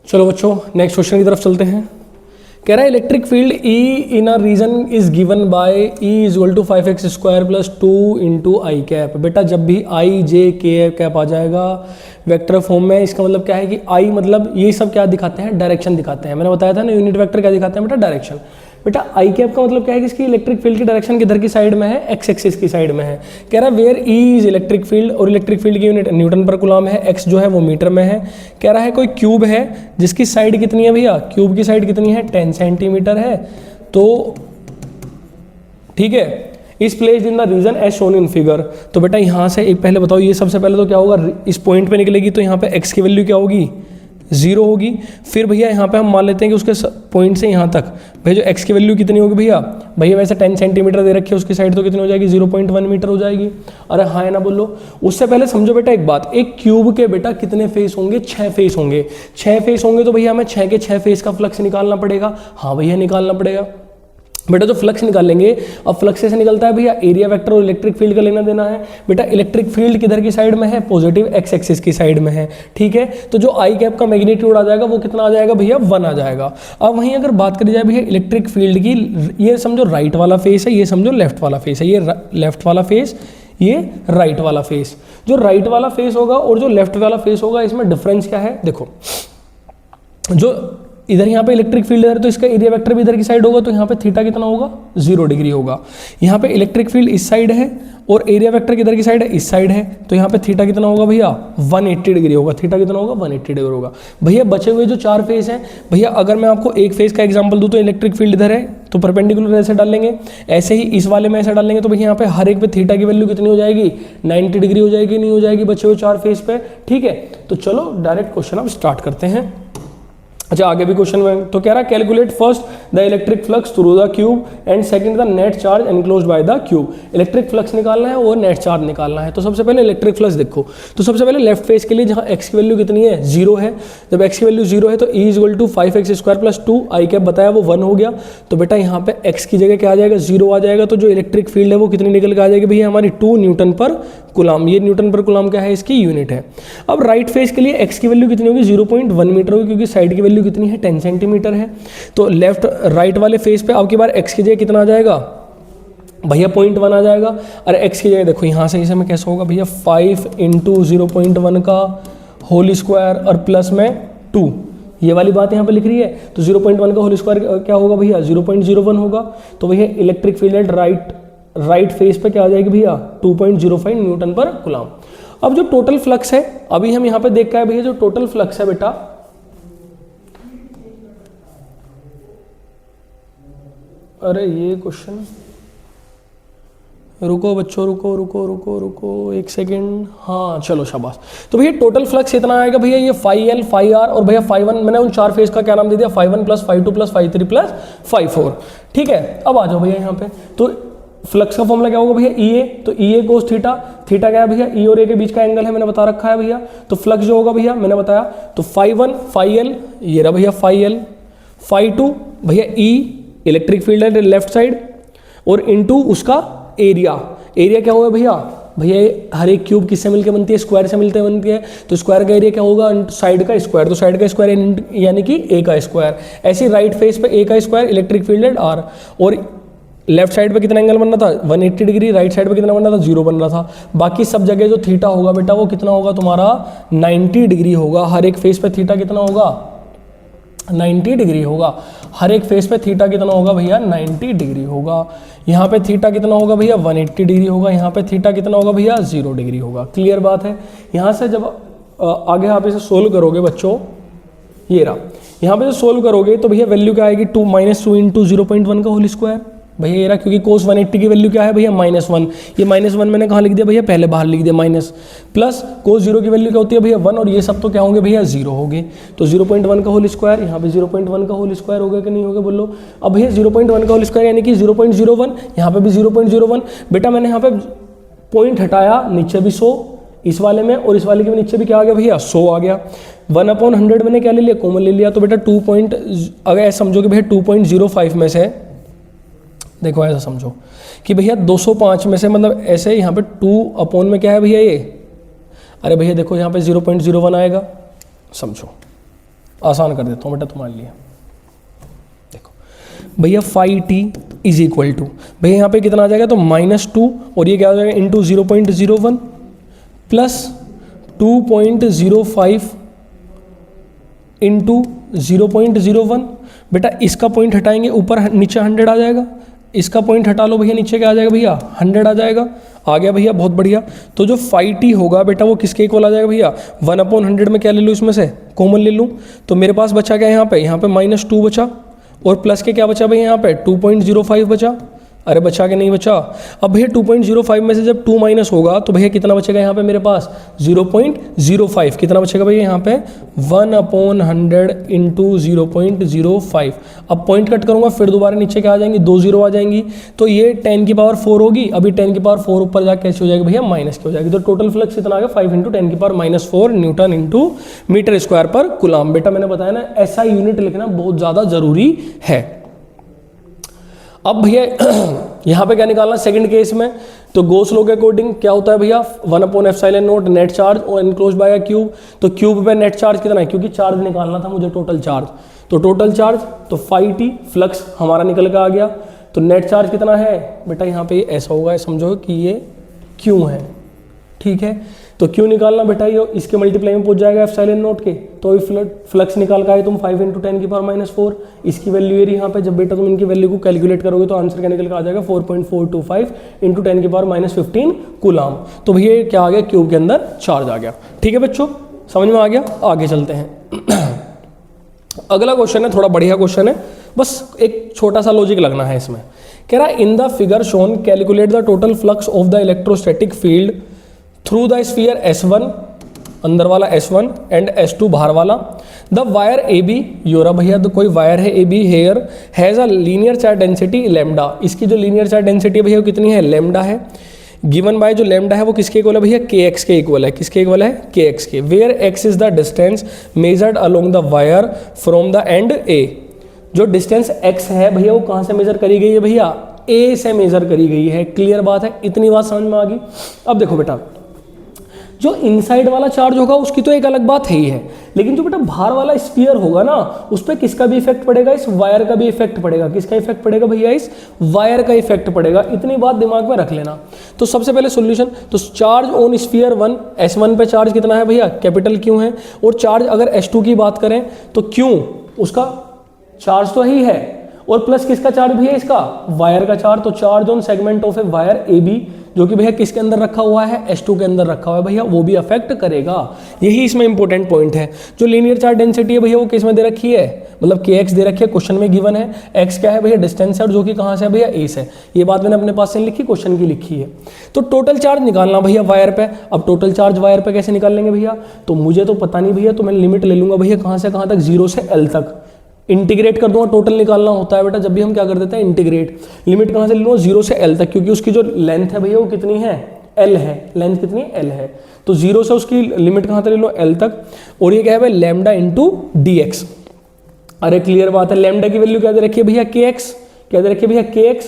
चलो बच्चों next question की तरफ चलते हैं। कह रहा है electric field E in a region is given by E equal to 5x square plus 2 into i cap. बेटा जब भी आई जे के कैप आ जाएगा वेक्टर फॉर्म में, इसका मतलब क्या है कि आई मतलब ये सब क्या दिखाते हैं, डायरेक्शन दिखाते हैं। मैंने बताया था ना यूनिट वेक्टर क्या दिखाते हैं बेटा, डायरेक्शन। बेटा आई कैप का मतलब क्या है कि इसकी इलेक्ट्रिक फील्ड की डायरेक्शन किधर की साइड में है, एक्स एक्सिस की साइड में है। कह रहा है where E is electric field, और इलेक्ट्रिक फील्ड की यूनिट न्यूटन पर कूलम है, एक्स जो है वो मीटर में है। कह रहा है कोई क्यूब है जिसकी साइड कितनी है भैया, क्यूब की साइड कितनी है 10 सेंटीमीटर है। तो ठीक है, is place in the region as shown in figure. तो बेटा यहाँ से एक पहले बताओ, ये सबसे पहले तो क्या होगा, इस पॉइंट पे निकलेगी तो यहाँ पे एक्स की वैल्यू क्या होगी, 0 होगी। फिर भैया यहाँ पे हम मान लेते हैं कि उसके पॉइंट से यहाँ तक भैया जो x की वैल्यू कितनी होगी भैया वैसे 10 सेंटीमीटर दे रखी है, उसकी साइड तो कितनी हो जाएगी 0.1 मीटर हो जाएगी। अरे हाँ है ना बोलो। उससे पहले समझो बेटा एक बात, एक क्यूब के बेटा कितने फेस होंगे, 6 फेस होंगे। 6 फेस होंगे तो भैया हमें 6 के 6 फेस का फ्लक्स निकालना पड़ेगा। हाँ भैया निकालना पड़ेगा बेटा। जो फ्लक्स निकालेंगे, अब फ्लक्स से निकलता है भैया एरिया वेक्टर और इलेक्ट्रिक फील्ड का लेना देना है। बेटा इलेक्ट्रिक फील्ड किधर की साइड में है, पॉजिटिव एक्स एक्सिस की साइड में है। ठीक है, तो जो आई कैप का मैग्नीट्यूड आ जाएगा वो कितना आ जाएगा भैया 1 आ जाएगा। अब वहीं अगर बात करी जाए भैया इलेक्ट्रिक फील्ड की, ये समझो राइट वाला फेस है, ये समझो लेफ्ट वाला फेस है। ये लेफ्ट वाला फेस, ये राइट वाला फेस। जो राइट वाला फेस होगा और जो लेफ्ट वाला फेस होगा इसमें डिफरेंस क्या है, देखो जो इधर यहाँ पे इलेक्ट्रिक फील्ड है तो इसका एरिया वेक्टर भी इधर की साइड होगा, तो यहाँ पे थीटा कितना होगा 0 डिग्री होगा। यहाँ पे इलेक्ट्रिक फील्ड इस साइड है और एरिया वेक्टर किधर की साइड है, इस साइड है, तो यहाँ पे थीटा कितना होगा भैया 180 डिग्री होगा। थीटा कितना होगा 180 डिग्री होगा। भैया बचे हुए जो 4 फेस हैं, भैया अगर मैं आपको एक फेस का एग्जांपल दूं तो इलेक्ट्रिक फील्ड इधर है तो परपेंडिकुलर ऐसे डाल लेंगे, ऐसे ही इस वाले में ऐसे डाल लेंगे। तो भैया यहाँ पे हर एक पे थीटा की वैल्यू कितनी हो जाएगी 90 डिग्री हो जाएगी, नहीं हो जाएगी बचे हुए 4 फेस पे। ठीक है, तो चलो डायरेक्ट क्वेश्चन अब स्टार्ट करते हैं। अच्छा आगे भी क्वेश्चन में तो कह रहा है calculate first the electric flux through the cube and second the net charge enclosed by the cube. Electric flux निकालना है और नेट चार्ज निकालना है। तो सबसे पहले इलेक्ट्रिक फ्लक्स देखो, तो सबसे पहले लेफ्ट फेस के लिए जहां x की वैल्यू कितनी है 0 है, जब x की वैल्यू 0 है तो E equal to 5x square plus 2 i cap बताया वो 1 हो गया। तो बेटा यहाँ पे x की जगह क्या आ जाएगा 0 आ जाएगा। तो जो इलेक्ट्रिक फील्ड है वो कितनी निकल के आ जाएगी भैया हमारी 2 न्यूटन पर कूलम। ये न्यूटन पर कूलम क्या है, इसकी यूनिट है। अब राइट फेस के लिए x की वैल्यू कितनी होगी 0.1 मीटर होगी, क्योंकि साइड की वैल्यू कितनी है 10 सेंटीमीटर है। तो लेफ्ट राइट वाले फेस पे अब की बार x की जगह कितना आ जाएगा भैया 0.1 आ जाएगा। और x की जगह देखो यहाँ से इसे में कैसा होगा भैया 5 इंटू 0.1 का होल स्क्वायर और प्लस में 2, ये वाली बात यहाँ पे लिख रही है। तो 0.1 का होल स्क्वायर क्या होगा भैया 0.01 होगा। तो भैया इलेक्ट्रिक फील्ड राइट फेस पे क्या आ जाएगी भैया 2.05 न्यूटन पर कूलम। अब जो टोटल फ्लक्स है अभी हम यहाँ पे देख का है भैया, जो टोटल फ्लक्स है बेटा, अरे ये क्वेश्चन रुको बच्चों रुको रुको रुको रुको एक सेकेंड। हाँ चलो शाबाश। तो भैया टोटल फ्लक्स इतना आएगा भैया ये φL φR और भैया φ1 मैंने उन 4 फेस का क्या नाम दे दिया φ1 प्लस φ2 प्लस φ3 प्लस φ4। ठीक है, अब आ जाओ भैया यहाँ पे। तो फ्लक्स का फॉर्मूला क्या होगा भैया EA, तो EA कोस थीटा, थीटा क्या है भैया E और A के बीच का एंगल है, मैंने बता रखा है भैया। तो फ्लक्स जो होगा भैया मैंने बताया, तो φ1 φL ये रहा भैया φL, φ2 भैया E इलेक्ट्रिक फील्ड है लेफ्ट साइड और इनटू उसका एरिया। एरिया क्या होगा भैया हर एक क्यूब किससे मिलकर बनती है, स्क्वायर से मिलते बनती है। तो स्क्वायर का एरिया क्या होगा साइड का स्क्वायर, तो साइड का स्क्वायर यानी कि A का स्क्वायर। ऐसे राइट फेस पे A का स्क्वायर इलेक्ट्रिक फील्ड है R, और लेफ्ट साइड पे कितना एंगल बन रहा था 180 डिग्री, राइट साइड पे कितना बन रहा था 0 बन रहा था। बाकी सब जगह जो थीटा होगा बेटा वो कितना होगा तुम्हारा 90 डिग्री होगा। हर एक फेस पे थीटा कितना होगा 90 डिग्री होगा। हर एक फेस पे थीटा कितना होगा भैया 90 डिग्री होगा। यहाँ पे थीटा कितना होगा भैया 180 डिग्री होगा। यहाँ पे थीटा कितना होगा भैया 0 डिग्री होगा। क्लियर बात है। यहाँ से जब आगे आप इसे सोल्व करोगे बच्चों, ये रहा यहाँ पे जो सोल्व करोगे तो भैया वैल्यू क्या आएगी 2 -2 इंटू 0.1 का होल स्क्वायर भैया ये रहा, क्योंकि cos 180 की वैल्यू क्या है भैया -1। ये -1 मैंने कहाँ लिख दिया भैया पहले बाहर लिख दिया माइनस, प्लस cos 0 की वैल्यू क्या होती है भैया 1, और ये सब तो क्या होंगे भैया 0 होंगे। तो 0.1 का होल स्क्वायर, यहाँ पे 0.1 का होल स्क्वायर होगा कि नहीं होगा बोलो। अब भैया 0.1 का होल स्क्वायर यानी कि 0.01, यहाँ पे भी 0.01। बेटा मैंने यहाँ पे पॉइंट हटाया, नीचे भी 100 इस वाले में और इस वाले के नीचे भी क्या आ गया भैया 100 आ गया। 1/100 मैंने क्या ले लिया कॉमन ले लिया। तो बेटा अगर ऐसा समझो कि भैया 2.05 में से, देखो ऐसा समझो कि भैया 205 में से मतलब ऐसे यहाँ पे 2 में क्या है भैया ये, अरे भैया देखो यहाँ पे 0.01 आएगा, समझो आसान कर देता हूँ बेटा तुम्हारे लिए। देखो भैया phi t is equal to, भैया यहाँ पे कितना आ जाएगा तो -2 और ये क्या हो जाएगा इंटू 0.01 प्लस 2.05 इंटू 0.01। बेटा इसका पॉइंट हटाएंगे ऊपर नीचे 100 आ जाएगा, इसका पॉइंट हटा लो भैया नीचे क्या आ जाएगा भैया 100 आ जाएगा। आ गया भैया, बहुत बढ़िया। तो जो फाई टी होगा बेटा वो किसके इक्वल आ जाएगा भैया 1/100 में क्या ले लूँ इसमें से कॉमन ले लूँ, तो मेरे पास बचा क्या यहाँ पे -2 बचा और प्लस के क्या बचा भैया यहाँ पे 2.05 बचा। अरे बचा के नहीं बचा। अब भैया 2.05 में से जब 2 माइनस होगा तो भैया कितना बचेगा यहाँ पे मेरे पास 0.05। कितना बचेगा भैया यहाँ पे 1/100 इंटू 0.05। अब पॉइंट कट करूंगा फिर दोबारा नीचे क्या आ जाएंगी 2 0 आ जाएंगी, तो ये 10 की पावर 4 होगी। अभी 10 की पावर 4 ऊपर जाके कैसे हो जाएगी भैया माइनस की हो जाएगी। तो टोटल फ्लक्स कितना आ गया 5 इंटू 10 की power -4 newton into metre square पर कूलम्ब। बेटा मैंने बताया ना ऐसा यूनिट लिखना बहुत ज़्यादा ज़रूरी है। अब भैया यहाँ पे क्या निकालना सेकंड केस में, तो गॉस लॉ के अकॉर्डिंग क्या होता है भैया 1/ε0 नेट चार्ज और एनक्लोज बाय अ क्यूब। तो क्यूब पे नेट चार्ज कितना है, क्योंकि चार्ज निकालना था मुझे टोटल चार्ज, तो टोटल चार्ज तो फाई टी फ्लक्स हमारा निकल के आ गया। तो नेट चार्ज कितना है बेटा यहाँ पे ऐसा होगा, समझो कि ये क्यों है, ठीक है। तो क्यों निकालना बेटा ये इसके मल्टीप्लाई में पहुंच जाएगा ε0 के, तो फ्लक्स निकाल का है तुम 5 इंटू 10 की पावर -4। इसकी वैल्यू ये यहाँ पे, जब बेटा तुम इनकी वैल्यू को कैलकुलेट करोगे तो आंसर क्या निकल कर आ जाएगा 4.425 इंटू 10 की पावर -15 कूलम्ब। तो भैया क्या आ गया क्यूब के अंदर चार्ज आ गया। ठीक है बच्चों समझ में आ गया, आगे चलते हैं। अगला क्वेश्चन है थोड़ा बढ़िया क्वेश्चन है, बस एक छोटा सा लॉजिक लगना है इसमें। कह रहा है in the figure shown calculate the total flux of the electrostatic field through the sphere S1 अंदर वाला S1 एंड S2 बाहर वाला। द वायर AB योरा भैया तो कोई वायर है AB here has a linear charge density lambda. इसकी जो लीनियर चार्ज डेंसिटी है भैया कितनी है लैम्डा है। गिवन बाय जो लैम्डा है वो किसके इक्वल है भैया kx के इक्वल है। किसके इक्वल है kx के। Where x is the distance measured along the wire from the end A। जो डिस्टेंस x है भैया वो कहाँ से मेजर करी गई है भैया A से मेजर करी गई है। क्लियर बात है, इतनी बात समझ में आ गई। अब देखो बेटा जो इनसाइड वाला चार्ज होगा उसकी तो एक अलग बात है ही है, लेकिन जो बेटा बाहर वाला स्फीयर होगा ना उस पर किसका भी इफेक्ट पड़ेगा, इस वायर का भी इफेक्ट पड़ेगा। किसका इफेक्ट पड़ेगा भैया इस वायर का इफेक्ट पड़ेगा। इतनी बात दिमाग में रख लेना। तो सबसे पहले सॉल्यूशन, तो चार्ज ऑन स्फीयर 1 S1 पे चार्ज कितना है भैया कैपिटल क्यू है, और चार्ज अगर S2 की बात करें तो क्यू उसका चार्ज तो ही है और प्लस किसका चार्ज भी है इसका वायर का चार्ज। तो charge on segment of a wire AB जो कि भैया किसके अंदर रखा हुआ है S2 के अंदर रखा हुआ है भैया, वो भी अफेक्ट करेगा। यही इसमें इंपॉर्टेंट पॉइंट है। जो लीनियर चार्ज डेंसिटी है भैया वो किस में दे रखी है, मतलब kx दे रखी है, क्वेश्चन में गिवन है। x क्या है भैया डिस्टेंस है और जो कि कहाँ से है भैया A से। ये बात मैंने अपने पास से लिखी, क्वेश्चन की लिखी है। तो टोटल चार्ज निकालना भैया वायर पे। अब टोटल चार्ज वायर पे कैसे निकाल लेंगे भैया, तो मुझे तो पता नहीं भैया, तो मैं लिमिट ले लूंगा भैया कहाँ से कहाँ तक 0 से L तक इंटीग्रेट कर दूंगा। टोटल निकालना होता है बेटा जब भी हम क्या कर देते हैं इंटीग्रेट। लिमिट कहाँ से ले लूँगा 0 से L तक, क्योंकि उसकी जो लेंथ है भैया वो कितनी है L है। लेंथ कितनी L है, तो 0 से उसकी लिमिट कहाँ तक ले लो L तक। और ये क्या है भाई लैम्डा इंटू dx। अरे क्लियर बात है, लैम्डा की वैल्यू क्या दे रखी है भैया kx। क्या दे रखी है भैया kx।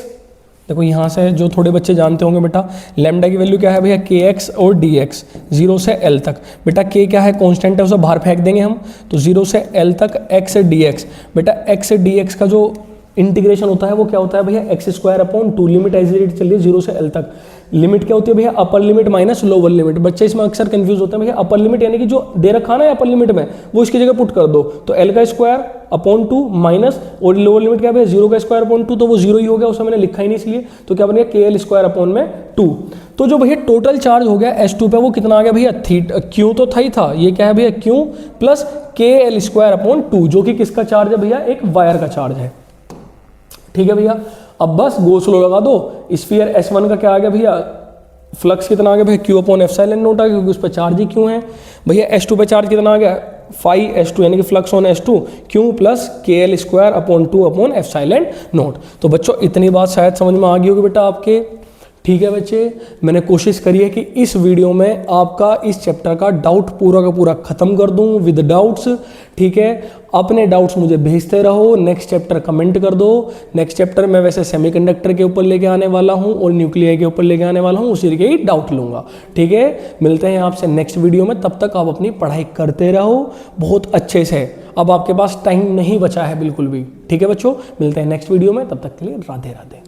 देखो यहाँ से जो थोड़े बच्चे जानते होंगे बेटा लैम्डा की वैल्यू क्या है भैया kx और dx 0 से L तक। बेटा k क्या है कांस्टेंट है, उसे बाहर फेंक देंगे हम, तो 0 से L तक x से dx। बेटा x से dx का जो इंटीग्रेशन होता है वो क्या होता है भैया x²/2। लिमिट एज इट चलिए 0 से L तक। लिमिट क्या होती है भैया upper limit minus lower limit. बच्चे इसमें अक्सर कंफ्यूज होते हैं भैया अपर लिमिट यानी कि जो दे रखा ना अपर लिमिट में वो इसकी जगह पुट कर दो, तो L²/2 माइनस और लोअर लिमिट क्या है भैया 0²/2, तो वो 0 ही हो गया, उसे मैंने लिखा ही नहीं इसलिए, तो क्या बन गया KL²/2। तो जो भैया टोटल चार्ज हो गया S2 पे वो कितना आ गया भैया Q तो था ही था, ये क्या है भैया Q प्लस KL²/2 जो कि किसका चार्ज है भैया एक वायर का चार्ज है। ठीक है भैया, अब बस गॉस लॉ लगा दो। स्फीयर S1 का क्या आ गया भैया फ्लक्स कितना आ गया भैया Q/ε0 आ गया, क्योंकि उस पर चार्ज ही क्यों है। भैया S2 पे चार्ज कितना आ गया फाई S2 यानी कि flux on S2 Q plus KL²/2/ε0। तो बच्चों इतनी बात शायद समझ में आ गई होगी बेटा आपके। ठीक है बच्चे, मैंने कोशिश करी है कि इस वीडियो में आपका इस चैप्टर का डाउट पूरा का पूरा खत्म कर दूं विद डाउट्स। ठीक है, अपने डाउट्स मुझे भेजते रहो, नेक्स्ट चैप्टर कमेंट कर दो। नेक्स्ट चैप्टर मैं वैसे सेमीकंडक्टर के ऊपर लेके आने वाला हूं और न्यूक्लियर के ऊपर लेके आने वाला हूं, उसी के ही डाउट लूंगा। ठीक है, मिलते हैं आपसे नेक्स्ट वीडियो में, तब तक आप अपनी पढ़ाई करते रहो बहुत अच्छे से। अब आपके पास टाइम नहीं बचा है बिल्कुल भी। ठीक है बच्चों, मिलते हैं नेक्स्ट वीडियो में, तब तक के लिए राधे राधे।